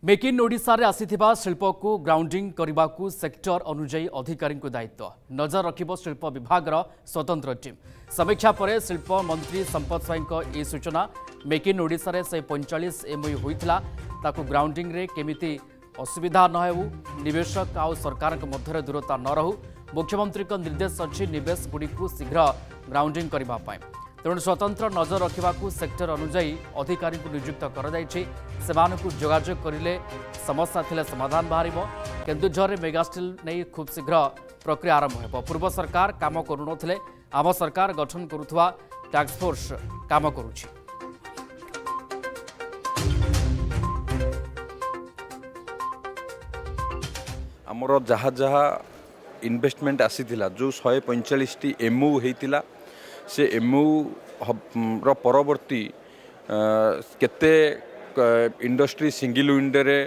Make in Odisha रे आसीथिबा शिल्प को ग्राउंडिंग करने को सेक्टर अनुजाई अधिकारी दायित्व नजर रखिब शिल्प विभाग स्वतंत्र टीम समीक्षा पर शिल्प मंत्री संपत स्वाई सूचना मेक इन ओडिशा रे से 45 MOU होइथिला ताकू ग्राउंडिंग रे केमिति असुविधा न हेउ निवेशक आउ सरकार मध्य दूरता न रहू मुख्यमंत्री निर्देश अच्छी निवेश गुड़ी को शीघ्र ग्राउंडिंग करने तेणु स्वतंत्र नजर रखा सेक्टर अनुजाई अधिकारी नियुक्त कर जोगाजोग करें समस्या थिले समाधान बाहर केन्दुझर मेगा स्टील नहीं खूब शीघ्र प्रक्रिया आरंभ हो पूर्व सरकार काम करुनथिले आम सरकार गठन करुवा टास्क फोर्स काम करुछि। आमर जहाँ जहाँ इन्वेस्टमेंट आसीथिला जो 145 MOU होइतिला से MOU रो परवर्ती केते इंडस्ट्री सिंगल विंडो रे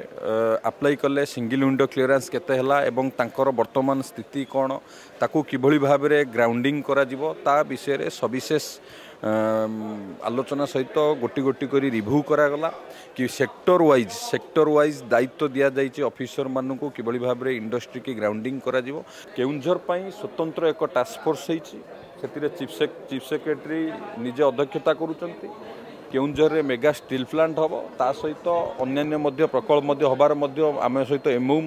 अप्लाई कले सिंगल विंडो क्लियरेंस केते हला एवं तांकर वर्तमान स्थिति कोन ताकू किभली भाबे रे ग्राउंडिंग करा जिवो ता विषय रे सविशेष आलोचना सहित गोटी गोटी करी रिव्यू करागला कि सेक्टर वाइज दायित्व दिया जाइए ऑफिसर मानू को किभली भाबे रे इंडस्ट्री की ग्राउंडिंग करा जिवो केउंझर पई स्वतंत्र एक टास्क फोर्स होइछि से चीफ सेक्रेटरी निजे अध्यक्षता करुचंती केउंझर रे मेगा स्टील प्लांट हम ता सहित अन्य प्रकल्प हबार आम सहित MOU